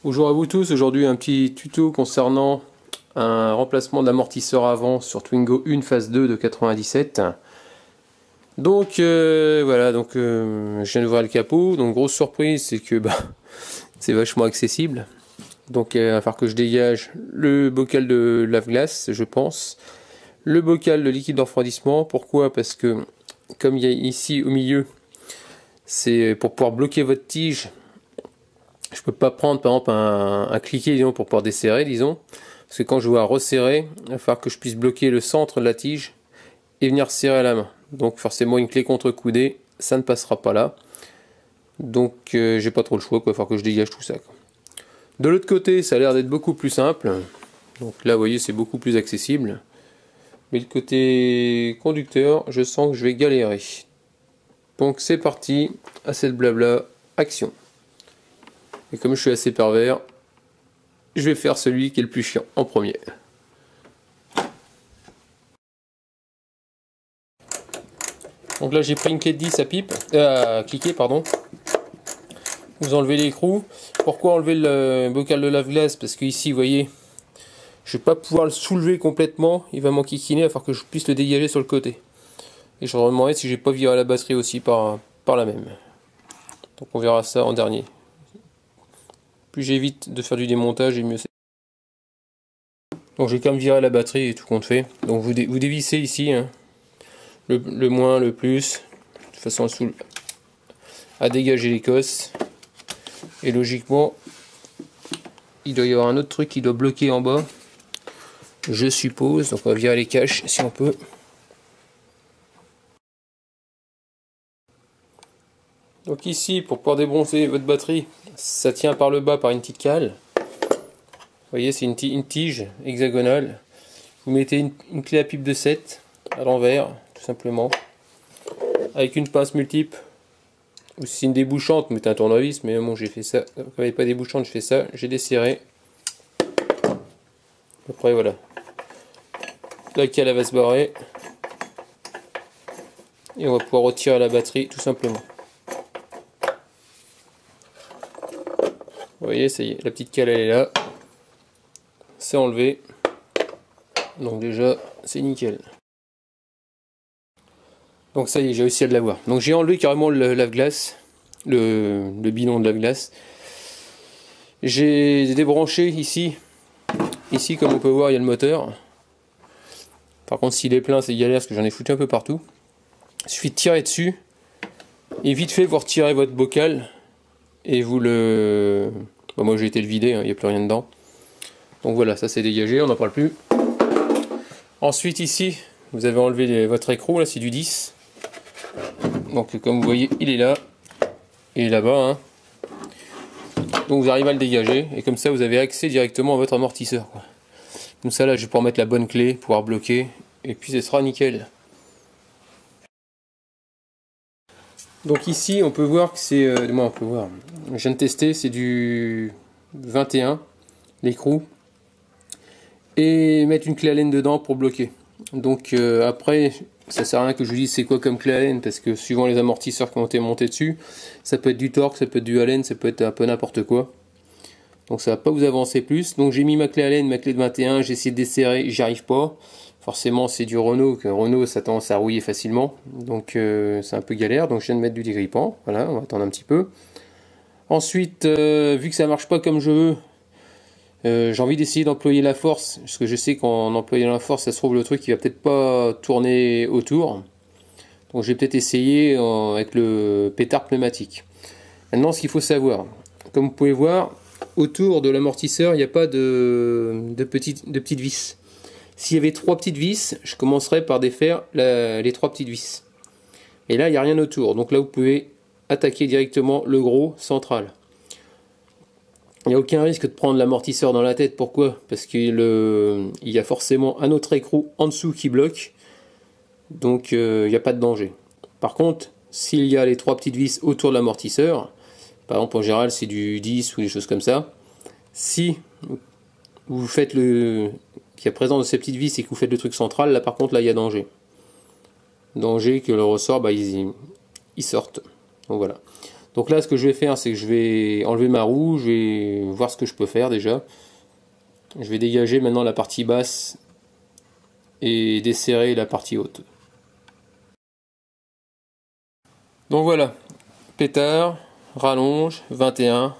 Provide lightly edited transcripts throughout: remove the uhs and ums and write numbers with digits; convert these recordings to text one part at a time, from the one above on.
Bonjour à vous tous, aujourd'hui un petit tuto concernant un remplacement d'amortisseur avant sur Twingo 1 phase 2 de 97. Donc voilà, je viens d'ouvrir le capot, donc grosse surprise c'est que c'est vachement accessible. Donc il va falloir que je dégage le bocal de lave-glace, je pense, le bocal de liquide de refroidissement. Pourquoi? Parce que comme il y a ici au milieu, c'est pour pouvoir bloquer votre tige. Je peux pas prendre par exemple un cliquet, disons, pour pouvoir desserrer, disons, parce que quand je vais resserrer, il va falloir que je puisse bloquer le centre de la tige et venir serrer à la main. Donc forcément une clé contre-coudée, ça ne passera pas là. Donc j'ai pas trop le choix, quoi. Il va falloir que je dégage tout ça, quoi. De l'autre côté, ça a l'air d'être beaucoup plus simple. Donc là, vous voyez, c'est beaucoup plus accessible. Mais le côté conducteur, je sens que je vais galérer. Donc c'est parti, assez de blabla, action. Et comme je suis assez pervers, je vais faire celui qui est le plus chiant en premier. Donc là j'ai pris une clé de 10 à pipe, à cliquer pardon. Vous enlevez l'écrou. Pourquoi enlever le bocal de lave-glace? Parce que ici vous voyez, je vais pas pouvoir le soulever complètement, il va m'enquiquiner, il va falloir que je puisse le dégager sur le côté. Et je me demandais si j'ai pas viré la batterie aussi par la même. Donc on verra ça en dernier. Plus j'évite de faire du démontage et mieux c'est. Donc j'ai quand même viré la batterie et tout compte fait. Donc vous dévissez ici, hein, le moins, le plus, de façon à dégager les cosses. Et logiquement, il doit y avoir un autre truc qui doit bloquer en bas, je suppose. Donc on va virer les caches si on peut. Donc ici, pour pouvoir débronzer votre batterie, ça tient par le bas par une petite cale. Vous voyez, c'est une tige hexagonale. Vous mettez une clé à pipe de 7 à l'envers, tout simplement, avec une pince multiple. Ou si c'est une débouchante, vous mettez un tournevis, mais bon, j'ai fait ça. Quand il n'y avait pas débouchante, je fais ça, j'ai desserré. Après, voilà. La cale elle va se barrer. Et on va pouvoir retirer la batterie, tout simplement. Vous voyez, ça y est, la petite cale elle est là. C'est enlevé. Donc déjà, c'est nickel. Donc ça y est, j'ai réussi à l'avoir. Donc j'ai enlevé carrément le lave-glace, le bidon de lave-glace. J'ai débranché ici. Ici, comme on peut voir, il y a le moteur. Par contre, s'il est plein, c'est galère parce que j'en ai foutu un peu partout. Il suffit de tirer dessus. Et vite fait, vous retirez votre bocal. Et vous le... Bon, moi j'ai été le vider, hein, il n'y a plus rien dedans. Donc voilà, ça c'est dégagé, on n'en parle plus. Ensuite ici, vous avez enlevé votre écrou, là c'est du 10. Donc comme vous voyez, il est là. Il est là-bas. Hein. Donc vous arrivez à le dégager. Et comme ça, vous avez accès directement à votre amortisseur, quoi. Comme ça, là, je vais pouvoir mettre la bonne clé, pouvoir bloquer. Et puis, ce sera nickel. Donc ici, on peut voir que c'est... on peut voir. Je viens de tester, c'est du 21, l'écrou. Et mettre une clé Allen dedans pour bloquer. Donc après, ça sert à rien que je vous dise c'est quoi comme clé Allen, parce que suivant les amortisseurs qui ont été montés dessus, ça peut être du torque, ça peut être du Allen, ça peut être un peu n'importe quoi. Donc ça va pas vous avancer plus. Donc j'ai mis ma clé Allen, ma clé de 21, j'ai essayé de desserrer, j'y arrive pas. Forcément c'est du Renault, que Renault ça tendance à rouiller facilement. Donc c'est un peu galère, donc je viens de mettre du dégrippant. Voilà, on va attendre un petit peu. Ensuite, vu que ça marche pas comme je veux, j'ai envie d'essayer d'employer la force, parce que je sais qu'en employant la force, ça se trouve le truc qui va peut-être pas tourner autour. Donc je vais peut-être essayer avec le pétard pneumatique. Maintenant, ce qu'il faut savoir, comme vous pouvez voir, autour de l'amortisseur, il n'y a pas de petites vis. S'il y avait 3 petites vis, je commencerais par défaire les 3 petites vis. Et là, il n'y a rien autour. Donc là, vous pouvez attaquer directement le gros central. Il n'y a aucun risque de prendre l'amortisseur dans la tête. Pourquoi? Parce qu'il y a forcément un autre écrou en dessous qui bloque. Donc il n'y a pas de danger. Par contre, s'il y a les 3 petites vis autour de l'amortisseur, par exemple en général c'est du 10 ou des choses comme ça, si vous faites qu'il y a présence de ces petites vis et que vous faites le truc central, là par contre là il y a danger. Danger que le ressort, il sorte. Donc voilà. Donc là, ce que je vais faire, c'est que je vais enlever ma roue, je vais voir ce que je peux faire déjà. Je vais dégager maintenant la partie basse et desserrer la partie haute. Donc voilà, pétard, rallonge, 21.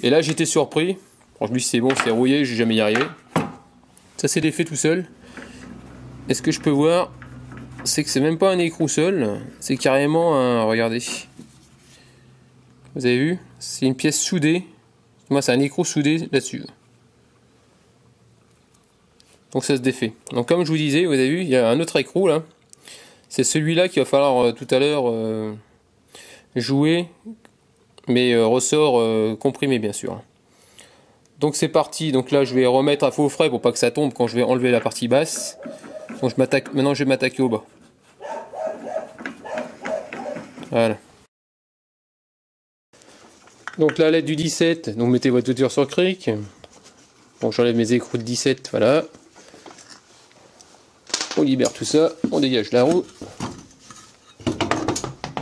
Et là, j'étais surpris. Bon, je me dis c'est bon, c'est rouillé, je vais jamais y arriver. Ça s'est défait tout seul. Et ce que je peux voir, c'est que c'est même pas un écrou seul, c'est carrément un... Regardez. Vous avez vu? C'est une pièce soudée. Moi, c'est un écrou soudé là-dessus. Donc ça se défait. Donc comme je vous disais, vous avez vu, il y a un autre écrou là. C'est celui-là qu'il va falloir tout à l'heure jouer, mais ressort comprimé bien sûr. Donc c'est parti. Donc là, je vais remettre à faux frais pour pas que ça tombe quand je vais enlever la partie basse. Donc maintenant je vais m'attaquer au bas. Voilà. Donc là, à l'aide du 17, donc mettez votre voiture sur cric. Bon, j'enlève mes écrous de 17, voilà. On libère tout ça, on dégage la roue.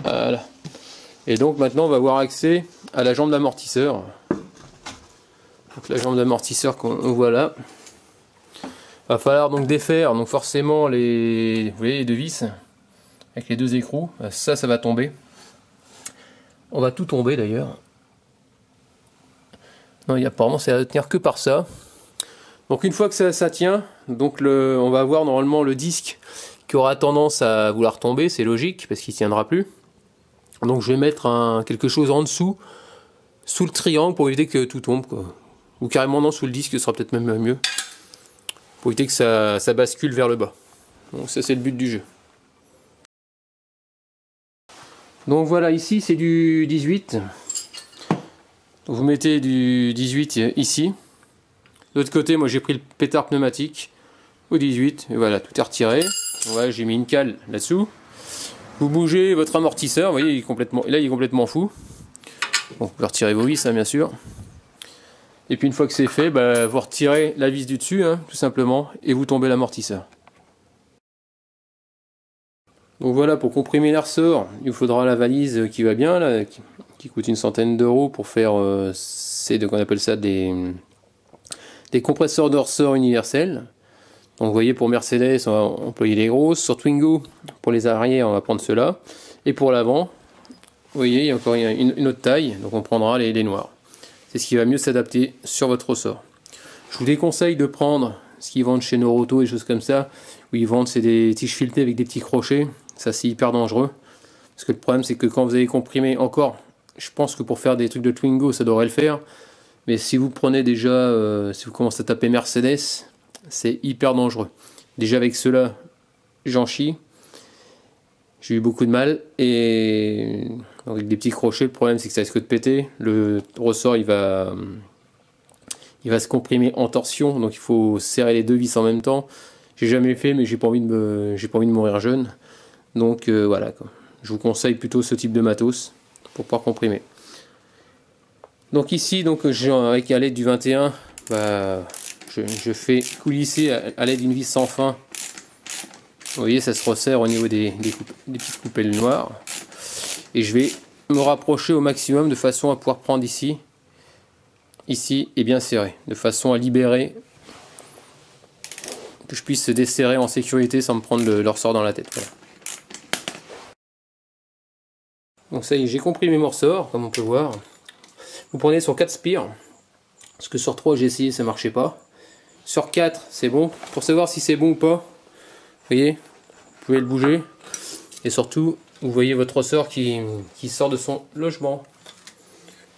Voilà. Et donc maintenant, on va avoir accès à la jambe d'amortisseur. Donc la jambe d'amortisseur qu'on voit là. Va falloir donc défaire, donc forcément les, vous voyez, les deux vis avec les deux écrous. Ça va tomber. On va tout tomber d'ailleurs. Non, apparemment, ça va tenir que par ça. Donc une fois que ça tient, donc on va avoir normalement le disque qui aura tendance à vouloir tomber, c'est logique parce qu'il ne tiendra plus. Donc je vais mettre quelque chose en dessous, sous le triangle pour éviter que tout tombe, quoi. Ou carrément non, sous le disque, ce sera peut-être même mieux. Pour éviter que ça bascule vers le bas. Donc ça c'est le but du jeu. Donc voilà, ici c'est du 18. Vous mettez du 18 ici. De l'autre côté, moi j'ai pris le pétard pneumatique au 18. Et voilà, tout est retiré. Ouais, j'ai mis une cale là-dessous. Vous bougez votre amortisseur, vous voyez, il est complètement fou. Bon, vous pouvez retirer vos vis, hein, bien sûr. Et puis une fois que c'est fait, bah, vous retirez la vis du dessus, hein, tout simplement, et vous tombez l'amortisseur. Donc voilà, pour comprimer les ressorts, il vous faudra la valise qui va bien, là, qui coûte une centaine d'euros pour faire, qu'on appelle ça des compresseurs de ressort universels. Donc vous voyez, pour Mercedes, on va employer les grosses. Sur Twingo, pour les arrières, on va prendre ceux-là. Et pour l'avant, vous voyez, il y a encore une autre taille, donc on prendra les noirs. C'est ce qui va mieux s'adapter sur votre ressort. Je vous déconseille de prendre ce qu'ils vendent chez Noroto et des choses comme ça, où ils vendent c'est des tiges filetées avec des petits crochets. Ça c'est hyper dangereux. Parce que le problème c'est que quand vous allez comprimer encore, je pense que pour faire des trucs de Twingo ça devrait le faire. Mais si vous prenez déjà, si vous commencez à taper Mercedes, c'est hyper dangereux. Déjà avec ceux-là, j'en chie. J'ai eu beaucoup de mal. Et avec des petits crochets, le problème c'est que ça risque de péter. Le ressort il va se comprimer en torsion. Donc il faut serrer les deux vis en même temps. J'ai jamais fait, mais j'ai pas envie de mourir jeune. Donc voilà, quoi. Je vous conseille plutôt ce type de matos pour pouvoir comprimer. Donc ici, avec à l'aide du 21, je fais coulisser à l'aide d'une vis sans fin. Vous voyez, ça se resserre au niveau des petites coupelles noires. Et je vais me rapprocher au maximum de façon à pouvoir prendre ici, et bien serrer, de façon à libérer, que je puisse se desserrer en sécurité sans me prendre le ressort dans la tête. Voilà. Donc ça y est, j'ai comprimé mon ressort, comme on peut voir. Vous prenez sur 4 spires, parce que sur 3 j'ai essayé, ça marchait pas. Sur 4, c'est bon. Pour savoir si c'est bon ou pas, vous voyez, vous pouvez le bouger. Et surtout, vous voyez votre ressort qui sort de son logement.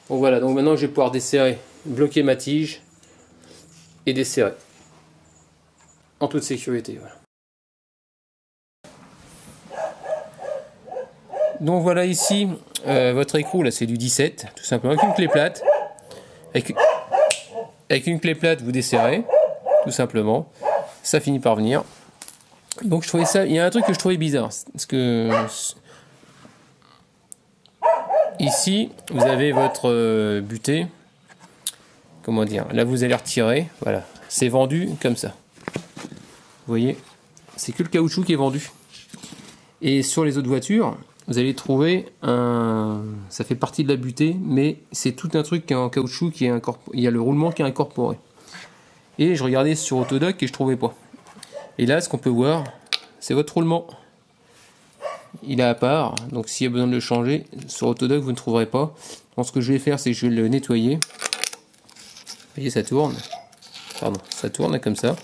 Bon voilà, donc maintenant je vais pouvoir desserrer, bloquer ma tige et desserrer. En toute sécurité, voilà. Donc voilà ici, votre écrou, là c'est du 17, tout simplement, avec une clé plate. Avec une clé plate, vous desserrez, tout simplement. Ça finit par venir. Donc je trouvais ça, il y a un truc que je trouvais bizarre, parce que ici, vous avez votre butée. Comment dire, là vous allez retirer, voilà. C'est vendu comme ça. Vous voyez, c'est que le caoutchouc qui est vendu. Et sur les autres voitures, vous allez trouver ça fait partie de la butée, mais c'est tout un truc qui est en caoutchouc, il y a le roulement qui est incorporé. Et je regardais sur Autodoc et je trouvais pas. Et là, ce qu'on peut voir, c'est votre roulement. Il est à part, donc s'il y a besoin de le changer, sur Autodoc vous ne trouverez pas. Donc ce que je vais faire, c'est que je vais le nettoyer. Vous voyez, ça tourne. Pardon, ça tourne comme ça.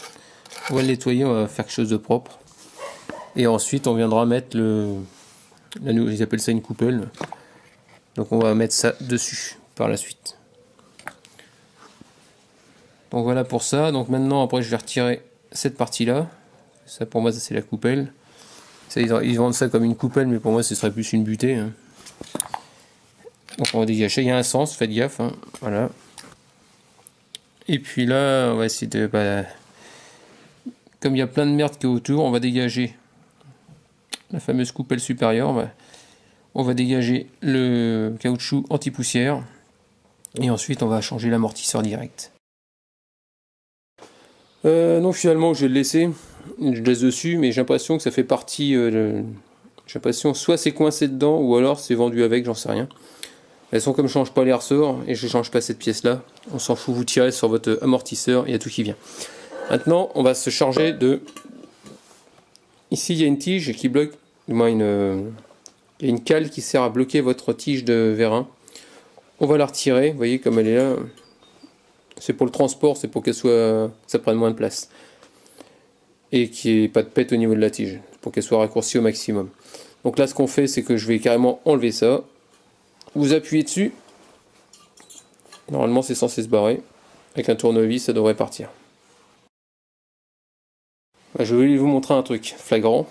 On va le nettoyer, on va faire quelque chose de propre. Et ensuite, on viendra mettre ils appellent ça une coupelle. Donc on va mettre ça dessus par la suite. Donc voilà pour ça. Donc maintenant, après, je vais retirer cette partie-là. Ça, pour moi, ça c'est la coupelle. Ça, ils vendent ça comme une coupelle, mais pour moi, ce serait plus une butée. Hein. Donc on va dégager. Il y a un sens, faites gaffe. Hein. Voilà. Et puis là, on va essayer de... comme il y a plein de merde qui est autour, on va dégager la fameuse coupelle supérieure. On va dégager le caoutchouc anti-poussière. Et ensuite, on va changer l'amortisseur direct. Donc finalement, je vais le laisser. Je laisse dessus, mais j'ai l'impression que ça fait partie... j'ai l'impression soit c'est coincé dedans, ou alors c'est vendu avec, j'en sais rien. Elles sont comme je change pas les ressorts, et je change pas cette pièce-là. On s'en fout, vous tirez sur votre amortisseur, il y a tout qui vient. Maintenant, on va se charger de... Ici, il y a une tige qui bloque... Du moins, il y a une cale qui sert à bloquer votre tige de vérin. On va la retirer, vous voyez comme elle est là. C'est pour le transport, c'est pour que ça prenne moins de place. Et qu'il n'y ait pas de pète au niveau de la tige, pour qu'elle soit raccourcie au maximum. Donc là, ce qu'on fait, c'est que je vais carrément enlever ça. Vous appuyez dessus. Normalement, c'est censé se barrer. Avec un tournevis, ça devrait partir. Je vais vous montrer un truc flagrant.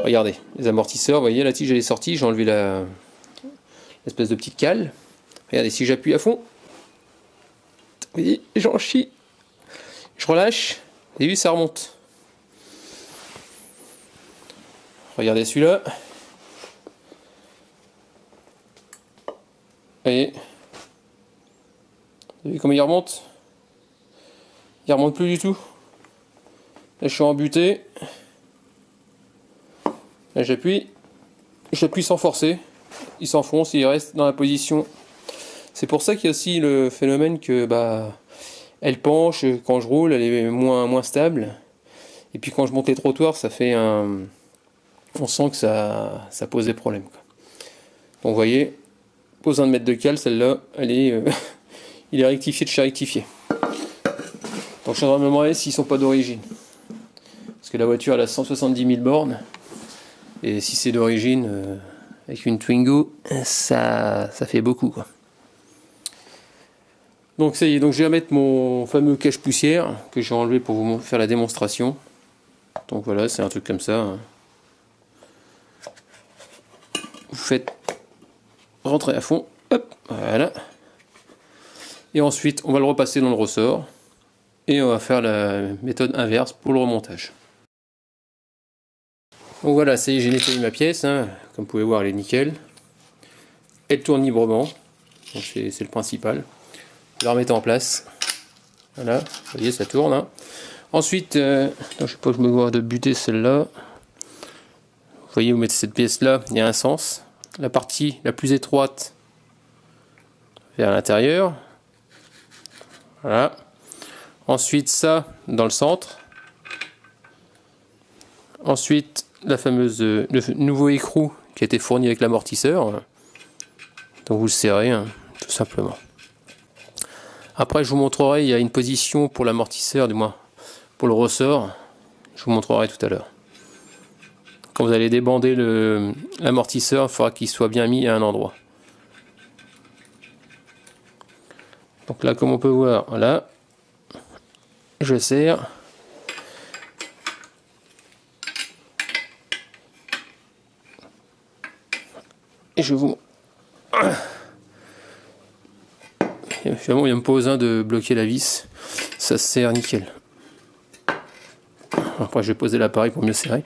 Regardez, les amortisseurs, vous voyez, la tige elle est sortie, j'ai enlevé l'espèce de petite cale. Regardez, si j'appuie à fond, vous voyez, j'en chie. Je relâche, et vu, ça remonte. Regardez celui-là. Vous voyez comment il remonte? Il remonte plus du tout. Là, je suis embuté. Là, j'appuie sans forcer. Il s'enfonce, il reste dans la position. C'est pour ça qu'il y a aussi le phénomène que elle penche quand je roule, elle est moins stable. Et puis quand je monte les trottoirs, ça fait un... On sent que ça pose des problèmes, quoi. Donc vous voyez, pas besoin de mettre de cale, celle-là, elle est... il est rectifié de chez rectifié. Donc je suis en train de me demander s'ils sont pas d'origine. Parce que la voiture elle a 170 000 bornes. Et si c'est d'origine, avec une Twingo, ça fait beaucoup, quoi. Donc ça y est, donc je vais mettre mon fameux cache poussière que j'ai enlevé pour vous faire la démonstration. Donc voilà, c'est un truc comme ça. Hein. Vous faites rentrer à fond, hop, voilà. Et ensuite, on va le repasser dans le ressort. Et on va faire la méthode inverse pour le remontage. Donc voilà, ça y est, j'ai nettoyé ma pièce. Hein. Comme vous pouvez voir, elle est nickel. Elle tourne librement. Donc c'est le principal. Je la remets en place. Voilà, vous voyez, ça tourne. Hein. Ensuite, je sais pas, je me vois de buter celle-là. Vous voyez, vous mettez cette pièce-là, il y a un sens. La partie la plus étroite vers l'intérieur. Voilà. Ensuite, ça dans le centre. Ensuite, la fameuse, le nouveau écrou qui a été fourni avec l'amortisseur. Donc vous le serrez, hein, tout simplement. Après, je vous montrerai, il y a une position pour l'amortisseur, du moins pour le ressort. Je vous montrerai tout à l'heure. Quand vous allez débander l'amortisseur, il faudra qu'il soit bien mis à un endroit. Donc là, comme on peut voir, voilà, je serre. Et je vous... Finalement, il n'y a même pas besoin de bloquer la vis. Ça se serre nickel. Après, je vais poser l'appareil pour mieux serrer.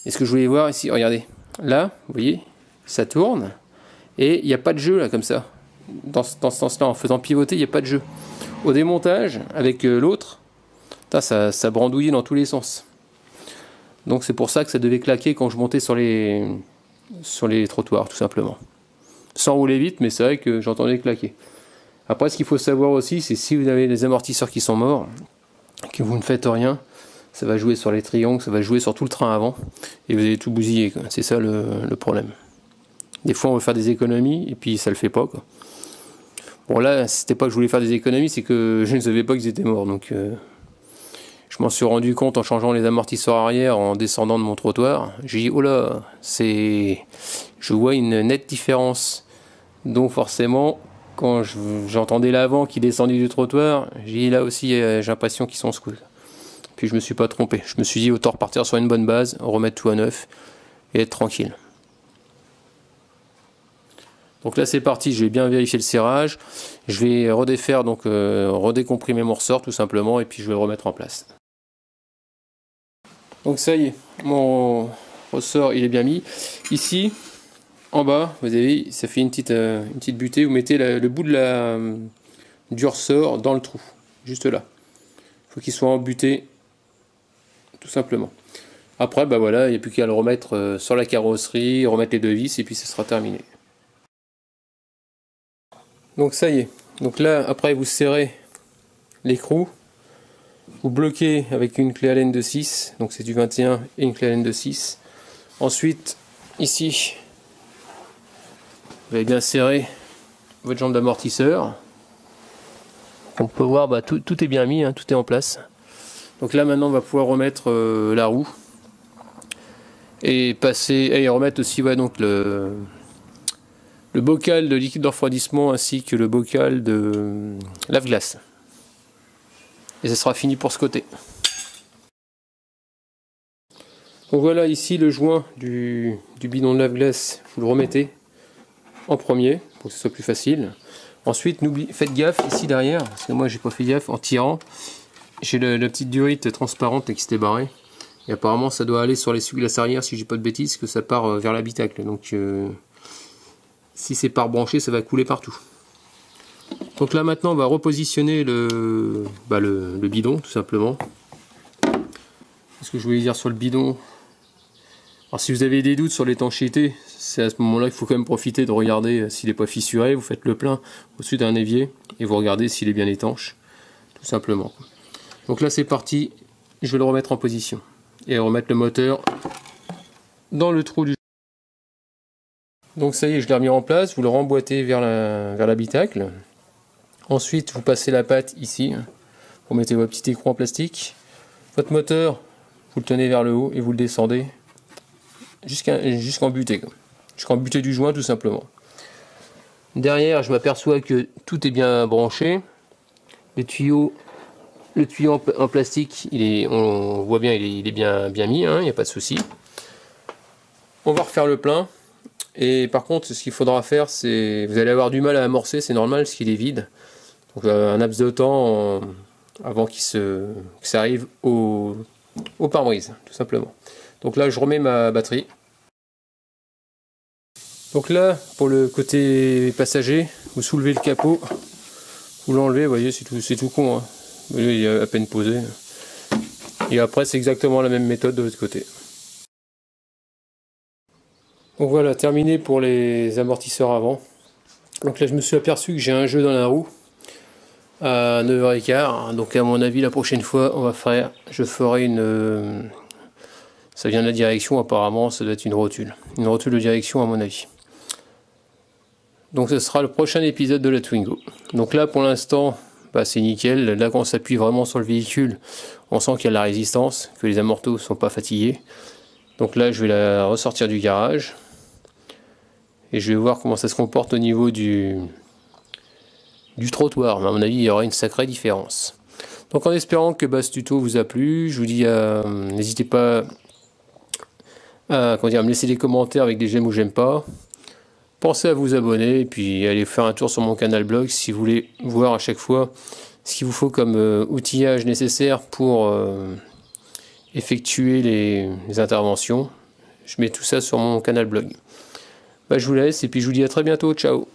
Et ce que je voulais voir ici, regardez. Là, vous voyez, ça tourne. Et il n'y a pas de jeu, là, comme ça. Dans ce sens-là, en faisant pivoter, il n'y a pas de jeu. Au démontage, avec l'autre, ça brandouillait dans tous les sens. Donc c'est pour ça que ça devait claquer quand je montais sur les sur les trottoirs, tout simplement. Sans rouler vite, mais c'est vrai que j'entendais claquer. Après, ce qu'il faut savoir aussi, c'est si vous avez les amortisseurs qui sont morts, que vous ne faites rien, ça va jouer sur les triangles, ça va jouer sur tout le train avant, et vous allez tout bousiller. C'est ça le problème. Des fois, on veut faire des économies, et puis ça le fait pas, quoi. Bon, là, c'était pas que je voulais faire des économies, c'est que je ne savais pas qu'ils étaient morts, donc je m'en suis rendu compte en changeant les amortisseurs arrière, en descendant de mon trottoir. J'ai dit, oh là, je vois une nette différence. Donc forcément, quand j'entendais l'avant qui descendait du trottoir, j'ai dit, là aussi, j'ai l'impression qu'ils sont secoués. Puis je me suis pas trompé. Je me suis dit, autant repartir sur une bonne base, remettre tout à neuf, et être tranquille. Donc là c'est parti, je vais bien vérifier le serrage, je vais redéfaire, donc redécomprimer mon ressort tout simplement, et puis je vais le remettre en place. Donc ça y est, mon ressort il est bien mis. Ici, en bas, vous avez, ça fait une petite butée, vous mettez le bout du ressort dans le trou, juste là. Il faut qu'il soit embuté, tout simplement. Après, bah voilà, il n'y a plus qu'à le remettre sur la carrosserie, remettre les deux vis, et puis ce sera terminé. Donc ça y est, donc là après vous serrez l'écrou, vous bloquez avec une clé Allen de 6, donc c'est du 21 et une clé Allen de 6. Ensuite ici vous allez bien serrer votre jambe d'amortisseur. On peut voir bah, tout est bien mis, hein, tout est en place. Donc là maintenant on va pouvoir remettre la roue et passer et remettre aussi ouais, donc le bocal de liquide de refroidissement ainsi que le bocal de lave-glace. Et ça sera fini pour ce côté. Donc voilà ici le joint du bidon de lave-glace, vous le remettez en premier pour que ce soit plus facile. Ensuite faites gaffe ici derrière, parce que moi j'ai pas fait gaffe en tirant. J'ai la petite durite transparente qui s'était barrée. Et apparemment ça doit aller sur l'essuie-glace arrière si j'ai pas de bêtises, que ça part vers l'habitacle. Donc si c'est pas rebranché, ça va couler partout. Donc là maintenant on va repositionner le bidon tout simplement. Ce que je voulais dire sur le bidon. Alors si vous avez des doutes sur l'étanchéité, c'est à ce moment-là qu'il faut quand même profiter de regarder s'il n'est pas fissuré. Vous faites le plein au-dessus d'un évier et vous regardez s'il est bien étanche. Tout simplement. Donc là c'est parti, je vais le remettre en position. Et remettre le moteur dans le trou du... Donc ça y est, je l'ai remis en place, vous le remboîtez vers l'habitacle. Ensuite, vous passez la patte ici, vous mettez votre petit écrou en plastique. Votre moteur, vous le tenez vers le haut et vous le descendez jusqu'en butée. Jusqu'en butée du joint tout simplement. Derrière, je m'aperçois que tout est bien branché. Le tuyau en plastique, on voit bien, il est bien mis, hein, il n'y a pas de souci. On va refaire le plein. Et par contre, ce qu'il faudra faire, c'est... Vous allez avoir du mal à amorcer, c'est normal, parce qu'il est vide. Donc un laps de temps avant que ça arrive au pare-brise, tout simplement. Donc là, je remets ma batterie. Donc là, pour le côté passager, vous soulevez le capot, vous l'enlevez, vous voyez, c'est tout con, hein. Vous voyez, il est à peine posé. Et après, c'est exactement la même méthode de l'autre côté. Donc voilà, terminé pour les amortisseurs avant. Donc là je me suis aperçu que j'ai un jeu dans la roue à 9h15. Donc à mon avis la prochaine fois je ferai une... ça vient de la direction apparemment, ça doit être une rotule. Une rotule de direction à mon avis. Donc ce sera le prochain épisode de la Twingo. Donc là pour l'instant bah, c'est nickel. Là quand on s'appuie vraiment sur le véhicule, on sent qu'il y a de la résistance, que les amortos ne sont pas fatigués. Donc là je vais la ressortir du garage. Et je vais voir comment ça se comporte au niveau du trottoir. Mais à mon avis, il y aura une sacrée différence. Donc en espérant que ce tuto vous a plu, je vous dis n'hésitez pas à me laisser des commentaires avec des j'aime ou j'aime pas. Pensez à vous abonner et puis allez faire un tour sur mon canal blog si vous voulez voir à chaque fois ce qu'il vous faut comme outillage nécessaire pour effectuer les interventions. Je mets tout ça sur mon canal blog. Je vous laisse et puis je vous dis à très bientôt, ciao.